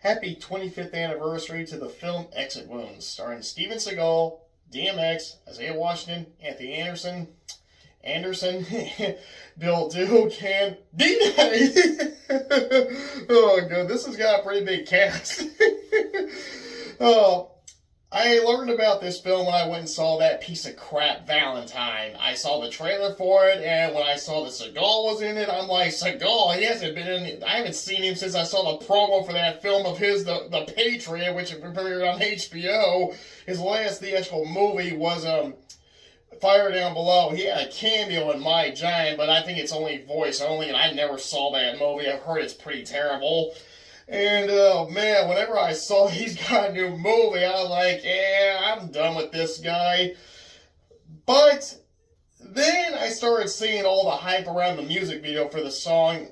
Happy 25th anniversary to the film Exit Wounds, starring Steven Seagal, DMX, Isaiah Washington, Anthony Anderson, Bill Duke, and D-Day. Oh, good. This has got a pretty big cast. Oh, I learned about this film when I went and saw that piece of crap Valentine. I saw the trailer for it, and when I saw that Seagal was in it, I'm like, Seagal, he hasn't been in it. I haven't seen him since I saw the promo for that film of his, The Patriot, which premiered on HBO. His last theatrical movie was Fire Down Below. He had a cameo in My Giant, but I think it's only voice only, and I never saw that movie. I've heard it's pretty terrible. And, oh man, whenever I saw he's got a new movie, I was like, yeah, I'm done with this guy. But then I started seeing all the hype around the music video for the song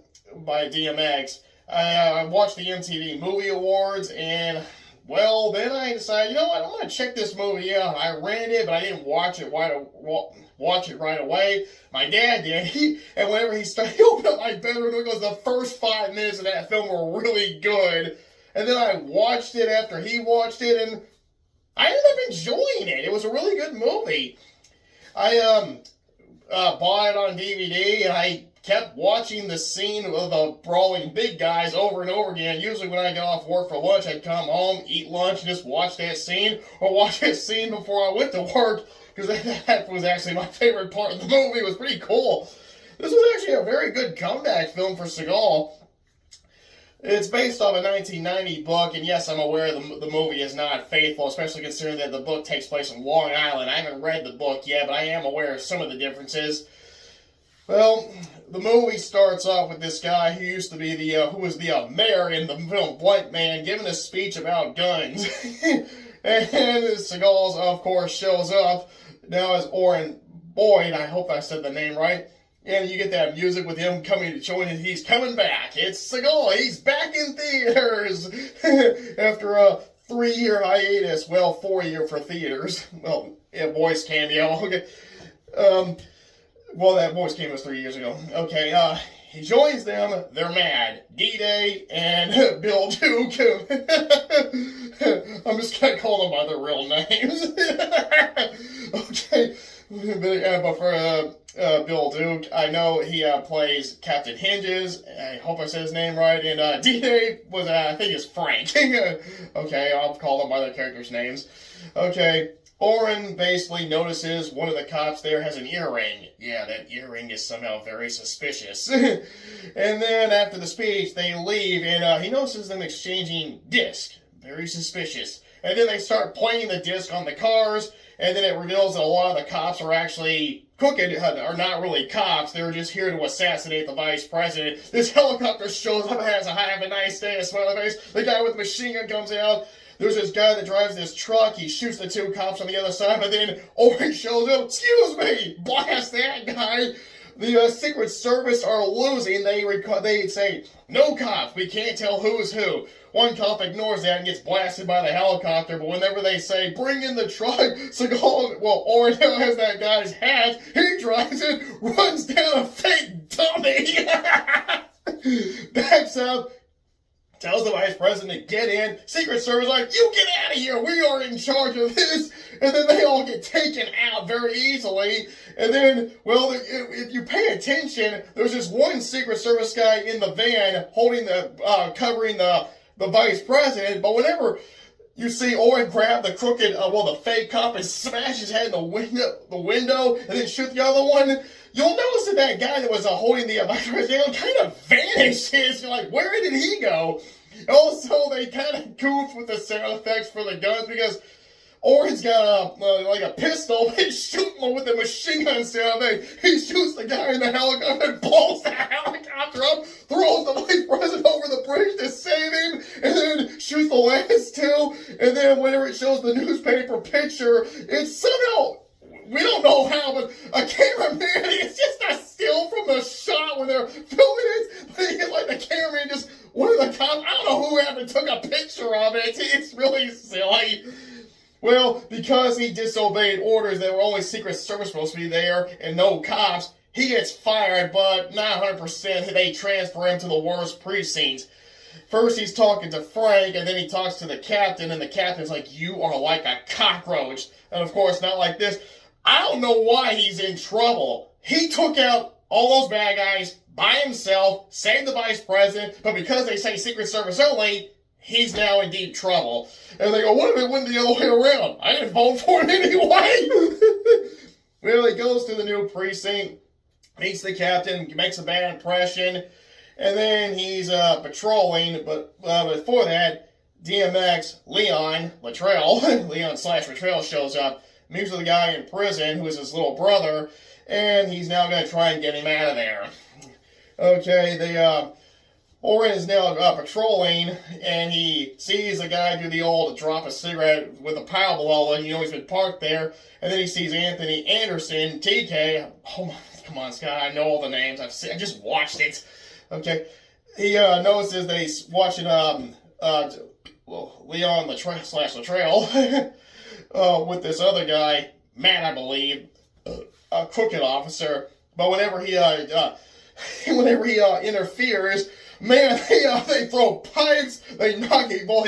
by DMX. I watched the MTV Movie Awards, and, well, then I decided, you know what, I'm going to check this movie out. I rented it, but I didn't watch it right away. My dad did. And whenever he opened up my bedroom, because the first 5 minutes of that film were really good. And then I watched it after he watched it, and I ended up enjoying it. It was a really good movie. I bought it on DVD, and I kept watching the scene of the brawling big guys over and over again. Usually when I got off work for lunch, I'd come home, eat lunch, and just watch that scene, or watch that scene before I went to work, because that was actually my favorite part of the movie. It was pretty cool. This was actually a very good comeback film for Seagal. It's based off a 1990 book, and yes, I'm aware the movie is not faithful, especially considering that the book takes place in Long Island. I haven't read the book yet, but I am aware of some of the differences. Well, the movie starts off with this guy who used to be who was the mayor in the film Blank Man, giving a speech about guns. And Seagal, of course, shows up now as Orrin Boyd. I hope I said the name right. And you get that music with him coming to join it. He's coming back. It's Seagal. He's back in theaters after a 3-year hiatus. Well, 4-year for theaters. Well, yeah, voice cameo. Okay. Well, that voice cameo was 3 years ago. Okay, he joins them. They're mad. D-Day and Bill Duke. I'm just going to call them by their real names. Okay. But for Bill Duke, I know he plays Captain Hinges. I hope I said his name right. And D-Day was, I think it's Frank. Okay, I'll call them by their characters' names. Okay. Orrin basically notices one of the cops there has an earring. Yeah, that earring is somehow very suspicious. And then after the speech, they leave, and he notices them exchanging discs. Very suspicious. And then they start playing the disc on the cars, and then it reveals that a lot of the cops are actually crooked, are not really cops. They're just here to assassinate the vice president. This helicopter shows up and has a have a nice day, a smiley face. The guy with the machine gun comes out. There's this guy that drives this truck. He shoots the 2 cops on the other side, but then Orrin shows up. Excuse me! Blast that guy! The Secret Service are losing. They say, no cops. We can't tell who's who. One cop ignores that and gets blasted by the helicopter, but whenever they say, bring in the truck, Orrin has that guy's hat. He drives it, runs down a fake dummy, backs up, tells the vice president to get in. Secret Service like, you get out of here. We are in charge of this. And then they all get taken out very easily. And then, well, if you pay attention, there's this one Secret Service guy in the van holding covering the vice president. But whenever you see Orrin grab the crooked, the fake cop and smash his head in the window and then shoot the other one, you'll notice that guy that was holding the vice president kind of vanishes. You're like, where did he go? Also, they kind of goofed with the sound effects for the guns because Orrin's got a pistol. He's shooting with the machine gun sound. He shoots the guy in the helicopter and blows the helicopter up, throws the vice president over the bridge to save him, and then shoots the last 2. And then whenever it shows the newspaper picture, it's somehow, we don't know how, but a cameraman, it's just a still from the shot when they're filming it. But he get the cameraman just, one of the cops, I don't know who ever took a picture of it. It's really silly. Well, because he disobeyed orders that were only Secret Service supposed to be there and no cops, he gets fired, but not 100%. They transfer him to the worst precinct. First he's talking to Frank, and then he talks to the captain, and the captain's like, "You are like a cockroach." And of course, not like this. I don't know why he's in trouble. He took out all those bad guys by himself, saved the vice president, but because they say Secret Service only, he's now in deep trouble. And they go, "What if it went the other way around? I didn't vote for him anyway." Well, he goes to the new precinct, meets the captain, makes a bad impression, and then he's patrolling, but before that, DMX, Leon Latrell, Leon/Latrell shows up, meets with a guy in prison who is his little brother, and he's now going to try and get him out of there. Okay, Oren is now patrolling, and he sees a guy do the old drop a cigarette with a pile below, and he's been parked there, and then he sees Anthony Anderson, TK, oh my, come on, Scott, I know all the names, I just watched it. Okay, he notices that he's watching Leon Latrell with this other guy, Matt, I believe, a crooked officer. But whenever he interferes, man, they throw pipes. He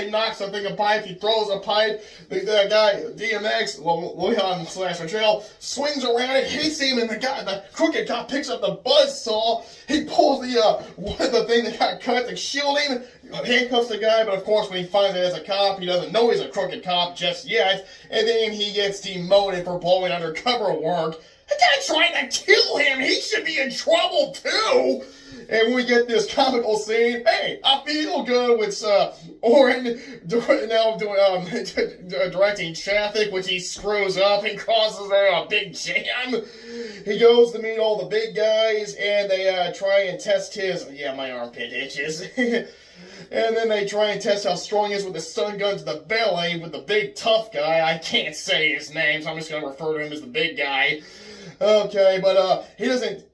knocks something a pipe. He throws a pipe. The guy DMX, Leon/Latrell, swings around and hits him, and the crooked cop picks up the buzzsaw. He pulls the thing that got cut to shield him, handcuffs the guy. But of course, when he finds out it's a cop, he doesn't know he's a crooked cop just yet, and then he gets demoted for blowing undercover work. The guy trying to kill him, he should be in trouble too. And we get this comical scene. Hey, I feel good with Oren now directing traffic, which he screws up and causes a big jam. He goes to meet all the big guys, and they try and test his. Yeah, my armpit itches. And then they try and test how strong he is with the stun gun to the belly with the big tough guy. I can't say his name, so I'm just going to refer to him as the big guy. Okay, but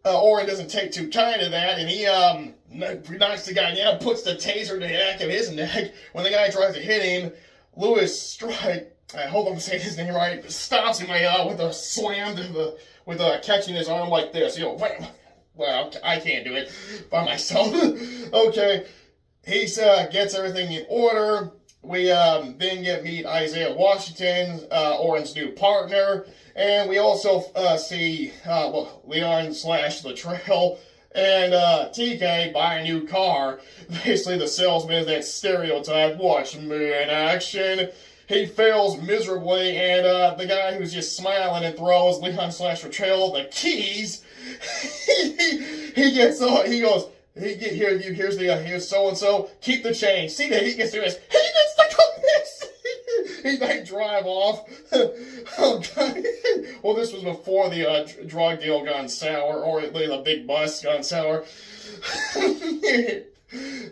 Oren doesn't take too kind of that, and he knocks the guy down, puts the taser to the back of his neck. When the guy tries to hit him, Louis Strike, I hope I'm saying his name right, stops him with a slam with catching his arm like this. Wham. Well, I can't do it by myself. Okay, he gets everything in order. We then meet Isaiah Washington, Oren's new partner, and we also see Leon/Latrell and TK buy a new car. Basically, the salesman is that stereotype, watch me in action. He fails miserably, and the guy who's just smiling and throws Leon/Latrell the keys, he goes, here's so-and-so, keep the change. See that he gets to this. He gets the commission. They drive off. Oh, God. Well, this was before the drug deal gone sour, or the big bust gone sour.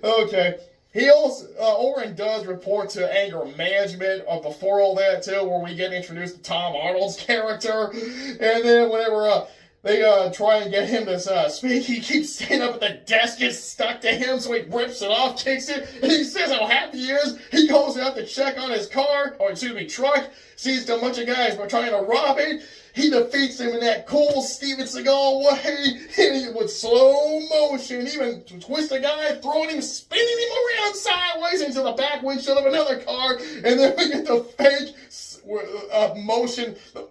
Okay. He also, Oren does report to anger management before all that, too, where we get introduced to Tom Arnold's character. And then whenever they try and get him to speak, he keeps standing up at the desk, gets stuck to him, so he rips it off, kicks it, and he says how happy he is. He goes out to check on his truck, sees a bunch of guys trying to rob it. He defeats them in that cool Steven Seagal way, and with slow motion, even twist a guy, throwing him, spinning him around sideways into the back windshield of another car, and then we get the fake motion, the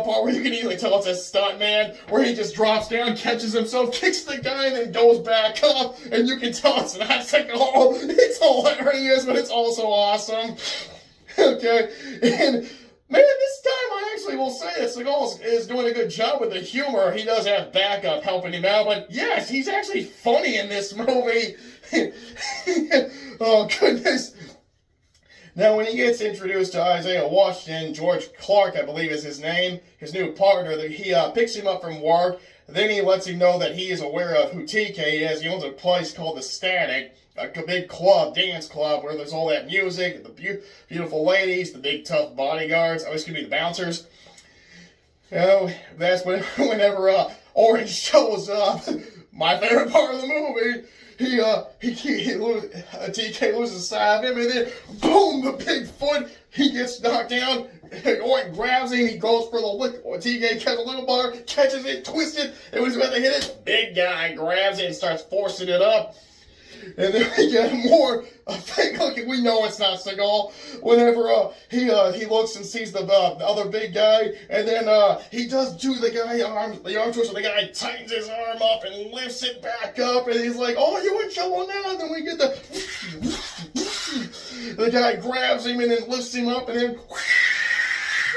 part where you can easily tell it's a stunt man, where he just drops down, catches himself, kicks the guy, and then goes back up, and you can tell it's not Seagal. It's hilarious, but it's also awesome. Okay, and man, this time I actually will say that Seagal is doing a good job with the humor. He does have backup helping him out, but yes, he's actually funny in this movie. Oh, goodness. Now, when he gets introduced to Isaiah Washington, George Clark, I believe is his name, his new partner, he picks him up from work. Then he lets him know that he is aware of who TK is. He owns a place called The Static, a big club, dance club, where there's all that music, the beautiful ladies, the big tough bodyguards, the bouncers. That's whenever Orange shows up. My favorite part of the movie. TK loses sight of him, and then boom, the big foot. He gets knocked down. Orange grabs him. He goes for the lick. TK catches a little bar, catches it, twists it, and when he's about to hit it, big guy grabs it and starts forcing it up. And then we get more. I think, okay, we know it's not Seagal. Whenever he looks and sees the other big guy, and then he does do the arm twist, and the guy tightens his arm up and lifts it back up, and he's like, "Oh, you in trouble now?" And then we get the guy grabs him and then lifts him up, and then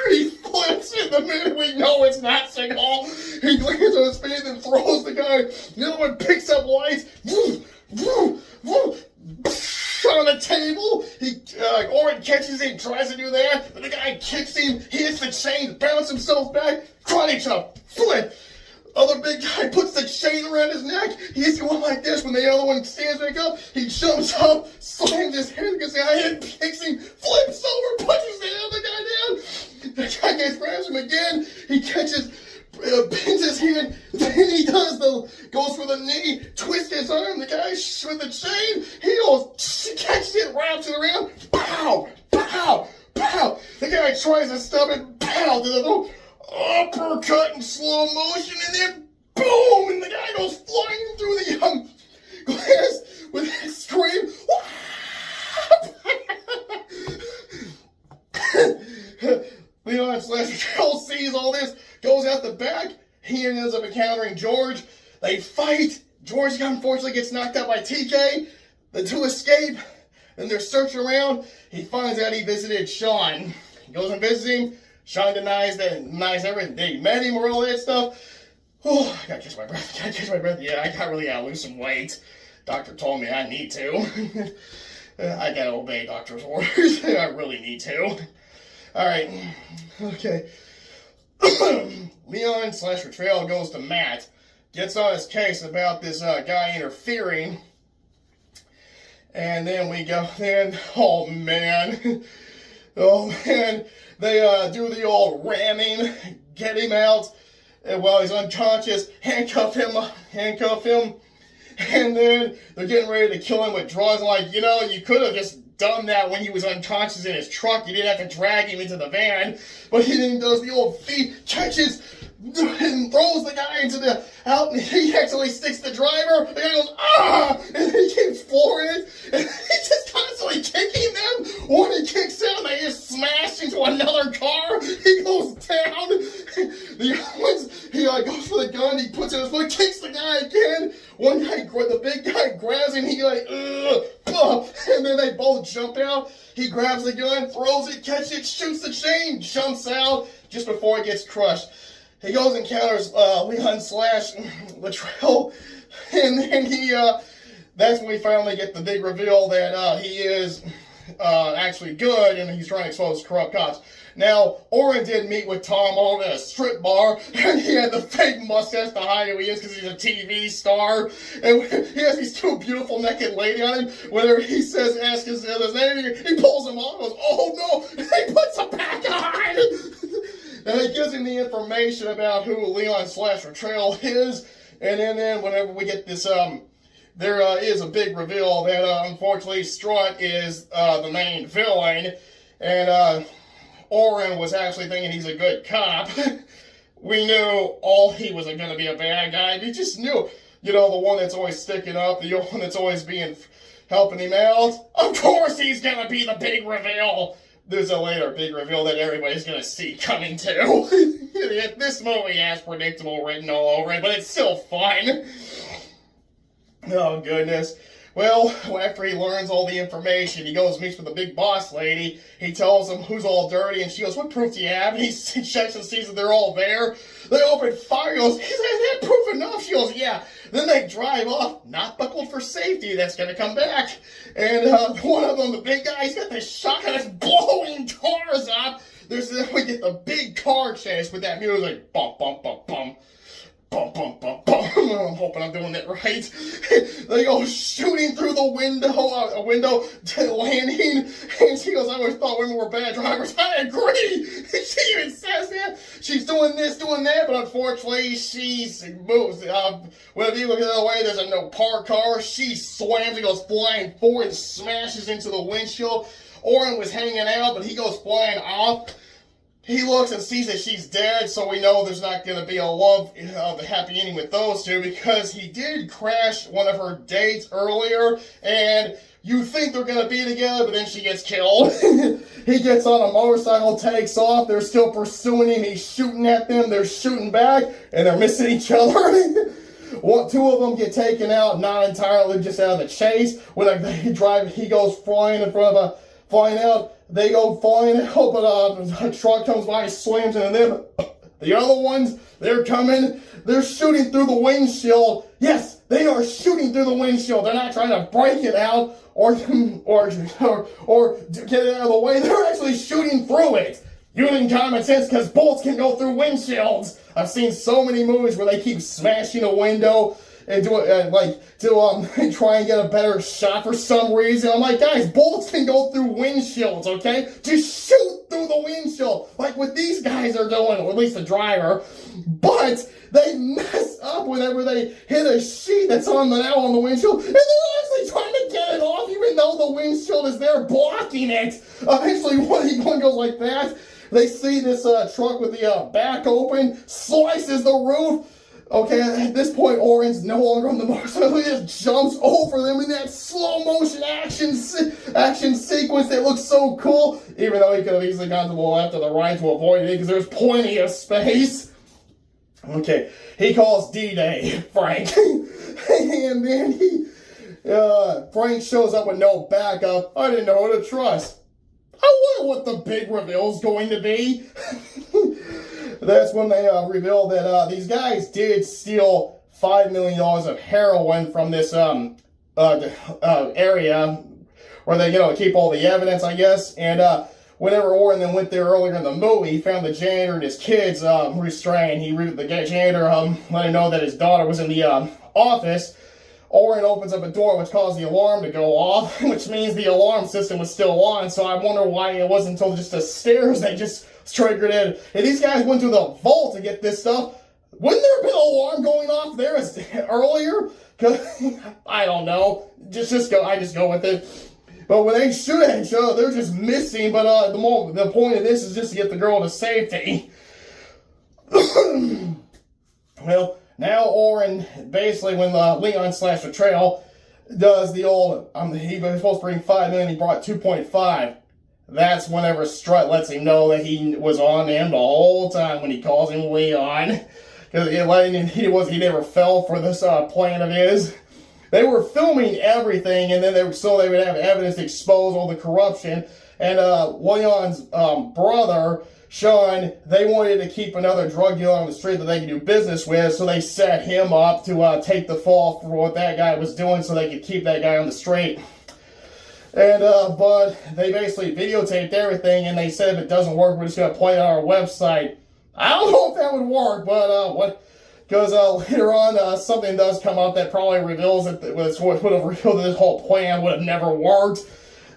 he flips in the minute we know it's not Seagal. He lands on his feet and throws the guy. The other one picks up lights. On the table, Orin catches him, tries to do that, but the guy kicks him, he hits the chain, bounces himself back, karate chop, flip. Other big guy puts the chain around his neck, he's going like this. When the other one stands back up, he jumps up, slams his hand against the guy, and kicks him, flips over, punches the other guy down. The guy grabs him again, he catches, bends his hand, then he goes for the knee, twists his arm, the guy with the chain, he catches it, wraps it around, pow, pow, pow. The guy tries to stop it, pow, to the uppercut in slow motion, and then boom, and the guy goes flying through the glass with a scream. Leon/Raquel sees all this, goes out the back. He ends up encountering George. They fight. George unfortunately gets knocked out by TK. The two escape. Then they're searching around. He finds out he visited Sean. He goes and visits him. Sean denies everything. They met him or all that stuff. Oh, I gotta catch my breath. Yeah, I gotta lose some weight. Doctor told me I need to. I gotta obey doctor's orders. I really need to. Alright. Okay. Leon/Raquel goes to Matt. Gets on his case about this guy interfering. And then we go in. Oh man. They do the old ramming. Get him out. And while he's unconscious, handcuff him. And then they're getting ready to kill him with drugs. Like, you could have just done that when he was unconscious in his truck. You didn't have to drag him into the van. But he then does the old feet, catches, and throws the guy into the out, and he actually sticks the driver. The guy goes, ah! And he keeps flooring it, and he's just constantly kicking them. When he kicks out, they just smash into another car. He goes down. The other ones, he goes for the gun, he puts it in his foot, kicks the guy again. One guy, the big guy grabs him, he and then they both jump out. He grabs the gun, throws it, catches it, shoots the chain, jumps out just before he gets crushed. He goes and encounters Leon/Latrell, and then that's when we finally get the big reveal that he is actually good, and he's trying to expose corrupt cops. Now, Oren did meet with Tom over at a strip bar, and he had the fake mustache to hide who he is because he's a TV star, and he has these two beautiful naked ladies on him. Whenever he asks his name, he pulls them off and goes, "Oh no!" and he puts them back on! And it gives him the information about who Leon/Raquel is, and then whenever we get this, there is a big reveal that unfortunately Strut is the main villain, and Oren was actually thinking he's a good cop. We knew he was going to be a bad guy. We just knew, the one that's always sticking up, the one that's always helping him out. Of course he's going to be the big reveal. There's a later big reveal that everybody's going to see coming too. This movie has predictable written all over it, but it's still fun. Oh, goodness. Well, after he learns all the information, he goes and meets with the big boss lady. He tells him who's all dirty, and she goes, "What proof do you have?" And he checks and sees that they're all there. They open fire. He goes, "Is that proof enough?" She goes, "Yeah." Then they drive off, not buckled for safety. That's going to come back. And one of them, the big guy, he's got this shotgun that's blowing cars up. We get the big car chase with that music. Bum, bum, bum, bum. Bum, bum, bum, bum. I'm hoping I'm doing that right. They go shooting through the window to landing, and she goes, "I always thought women were bad drivers." I agree. She even says that. She's doing this, doing that, but unfortunately, she moves. Whenever you look the other way, there's a no parked car. She slams, he goes flying forward and smashes into the windshield. Oren was hanging out, but he goes flying off. he looks and sees that she's dead, so we know there's not going to be a the happy ending with those two, because he did crash one of her dates earlier, and you think they're going to be together, but then she gets killed. He gets on a motorcycle, takes off, they're still pursuing him, he's shooting at them, they're shooting back, and they're missing each other. Two of them get taken out, not entirely just out of the chase. When he goes flying in front of flying out, they go flying out, but a truck comes by, slams into them. The other ones, they're coming, they're shooting through the windshield. Yes, they are shooting through the windshield. They're not trying to break it out or get it out of the way. They're actually shooting through it. Using common sense, because bullets can go through windshields. I've seen so many movies where they keep smashing a window and try and get a better shot for some reason. I'm like, guys, bullets can go through windshields, okay? Just shoot through the windshield, like what these guys are doing, or at least the driver. But they mess up whenever they hit a sheet that's on the windshield, and they're actually trying to get it off, even though the windshield is there blocking it. Eventually, one goes like that. They see this truck with the back open, slices the roof. Okay, at this point, Oren's no longer on the motorcycle. He just jumps over them in that slow motion action sequence that looks so cool. Even though he could have easily gone to the left or the right to avoid it, because there's plenty of space. Okay, he calls D-Day Frank, and then Frank shows up with no backup. I didn't know who to trust. I wonder what the big reveal is going to be. That's when they reveal that these guys did steal $5 million of heroin from this area where they, keep all the evidence, I guess. And whenever Oren then went there earlier in the movie, he found the janitor and his kids restrained. The janitor let him know that his daughter was in the office. Oren opens up a door, which caused the alarm to go off, which means the alarm system was still on. So I wonder why it wasn't until just the stairs they just triggered it. If these guys went through the vault to get this stuff, wouldn't there have been an alarm going off there earlier? I don't know. I just go with it. But when they shoot at each other, they're just missing. But the point of this is just to get the girl to safety. Well, now Oren, basically, when Leon / Betrayal does the old, he was supposed to bring $5 million, he brought 2.5. That's whenever Strut lets him know that he was on him the whole time when he calls him Leon. Because he never fell for this plan of his. They were filming everything, and then they would have evidence to expose all the corruption. And Leon's brother, Sean, they wanted to keep another drug dealer on the street that they could do business with, so they set him up to take the fall for what that guy was doing so they could keep that guy on the street. And, but they basically videotaped everything, and they said if it doesn't work, we're just going to play it on our website. I don't know if that would work, but, because later on, something does come up that probably reveals that would have revealed that this whole plan would have never worked.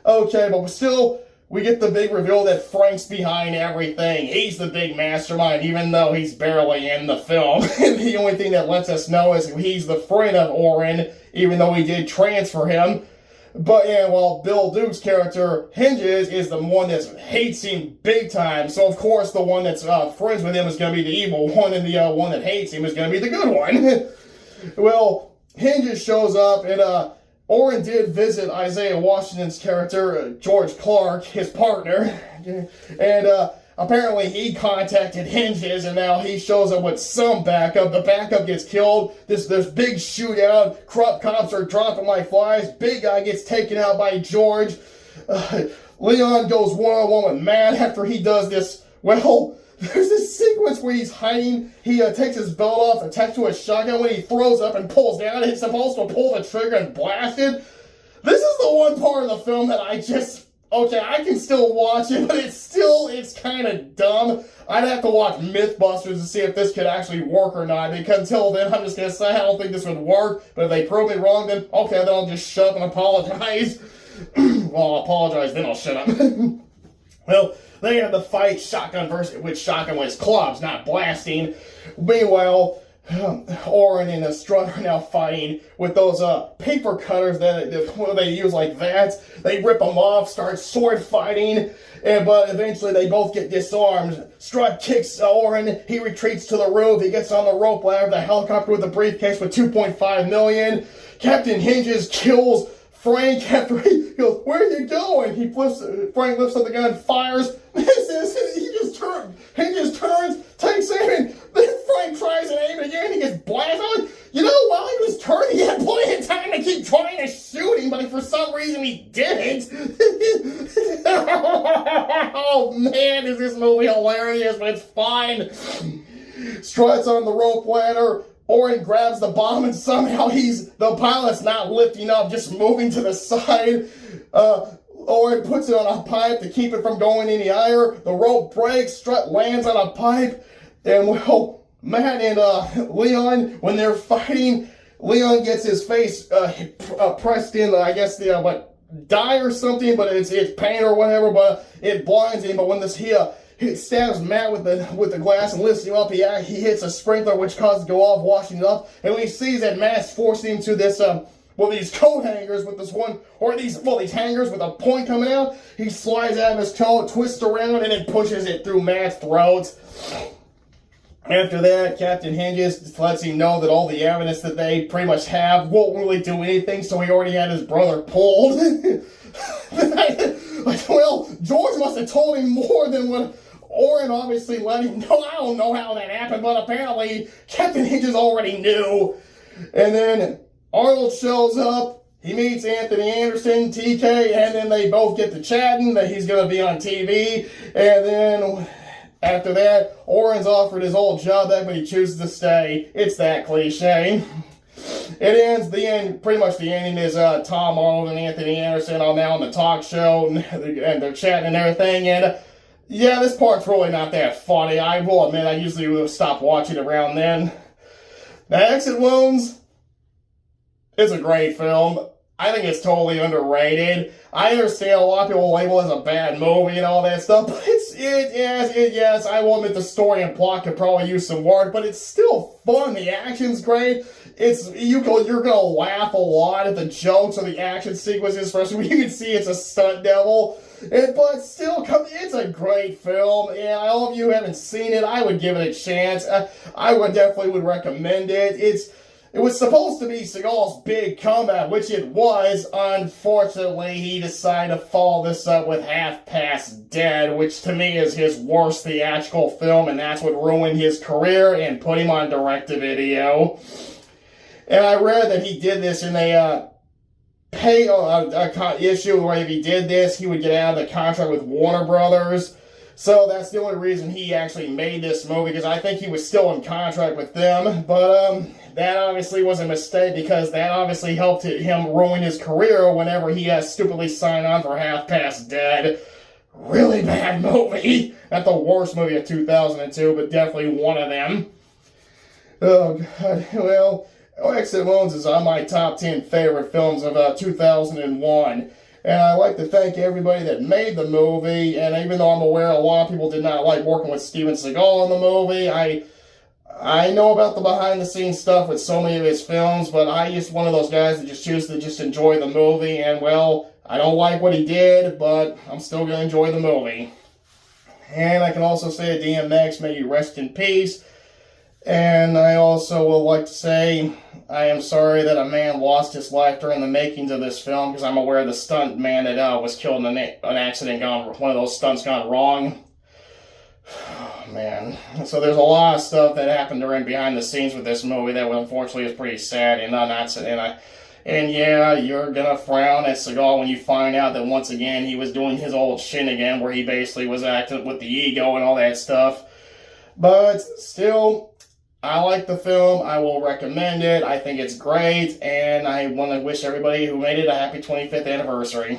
Okay, but still, we get the big reveal that Frank's behind everything. He's the big mastermind, even though he's barely in the film. And the only thing that lets us know is he's the friend of Oren, even though he did transfer him. But yeah, well, Bill Duke's character, Hinges, is the one that hates him big time. So, of course, the one that's friends with him is going to be the evil one, and the one that hates him is going to be the good one. Well, Hinges shows up, and Oren did visit Isaiah Washington's character, George Clark, his partner. And apparently he contacted Hinges, and now he shows up with some backup. The backup gets killed. There's big shootout. Corrupt cops are dropping like flies. Big guy gets taken out by George. Leon goes one-on-one with Matt after he does this. Well, there's this sequence where he's hiding. He takes his belt off, attached to a shotgun. When he throws up and pulls down, he's supposed to pull the trigger and blast it. This is the one part of the film that I can still watch it, but it's kind of dumb. I'd have to watch Mythbusters to see if this could actually work or not. Because until then, I'm just going to say I don't think this would work. But if they prove me wrong, then okay, then I'll just shut up and apologize. Well, I'll apologize, then I'll shut up. Well, they have the fight shotgun versus which shotgun was clubs, not blasting. Meanwhile, Oren and Strut are now fighting with those paper cutters that they use like that. They rip them off, start sword fighting, but eventually they both get disarmed. Strut kicks Oren, he retreats to the roof, he gets on the rope ladder, the helicopter with the briefcase with $2.5 million. Captain Hinges kills Frank after he goes, "Where are you going?" Frank lifts up the gun, fires, misses, Hinges turns, takes aim, then Frank tries to aim again, he gets blasted. You know, while he was turning, he had plenty of time to keep trying to shoot him, but for some reason he didn't. Oh man, is this movie hilarious, but it's fine. Strut's on the rope ladder, Oren grabs the bomb and somehow the pilot's not lifting up, just moving to the side. Oren puts it on a pipe to keep it from going any higher. The rope breaks, Strut lands on a pipe, and well, Matt and Leon, when they're fighting, Leon gets his face pressed in, I guess, dye or something, but it's paint or whatever, but it blinds him. But when he stabs Matt with the glass and lifts him up, he hits a sprinkler, which causes it to go off, washing it up. And when he sees that Matt's forcing him to this, these coat hangers with this one, or these hangers with a point coming out, he slides out of his coat, twists around, and then pushes it through Matt's throat. After that, Captain Hinges lets him know that all the evidence that they pretty much have won't really do anything, so he already had his brother pulled. Well, George must have told him more than what Oren obviously let him know. I don't know how that happened, but apparently Captain Hinges already knew. And then Arnold shows up, he meets Anthony Anderson, TK, and then they both get to chatting that he's going to be on TV. And then after that, Oren's offered his old job back, but he chooses to stay. It's that cliche. Pretty much the ending is Tom Arnold and Anthony Anderson are now on the talk show, and they're chatting and everything, and yeah, this part's really not that funny. I will admit, I usually would have stopped watching around then. Now, Exit Wounds is a great film. I think it's totally underrated. I understand a lot of people label it as a bad movie and all that stuff, but yes, I will admit the story and plot could probably use some work, but it's still fun. The action's great. You're gonna laugh a lot at the jokes or the action sequences, especially when you can see it's a stunt double. But still, it's a great film, and all of you who haven't seen it, I would give it a chance. I definitely would recommend it. It was supposed to be Seagal's big comeback, which it was. Unfortunately, he decided to follow this up with Half Past Dead, which to me is his worst theatrical film, and that's what ruined his career and put him on direct-to-video. And I read that he did this in a issue where if he did this, he would get out of the contract with Warner Brothers. So that's the only reason he actually made this movie, because I think he was still in contract with them. But that obviously was a mistake, because that obviously helped him ruin his career whenever he stupidly signed on for Half Past Dead. Really bad movie. Not the worst movie of 2002, but definitely one of them. Oh, God. Well, Exit Wounds is on my top 10 favorite films of 2001. And I'd like to thank everybody that made the movie. And even though I'm aware a lot of people did not like working with Steven Seagal in the movie, I know about the behind-the-scenes stuff with so many of his films, but I'm just one of those guys that just choose to just enjoy the movie. And, well, I don't like what he did, but I'm still going to enjoy the movie. And I can also say to DMX, may you rest in peace. And I also would like to say I am sorry that a man lost his life during the makings of this film, because I'm aware of the stunt man that was killed in an accident one of those stunts gone wrong. Oh, man. So there's a lot of stuff that happened behind the scenes with this movie that unfortunately is pretty sad, and yeah, you're gonna frown at Seagal when you find out that once again he was doing his old shit again, where he basically was acting with the ego and all that stuff. But still, I like the film. I will recommend it. I think it's great, and I want to wish everybody who made it a happy 25th anniversary.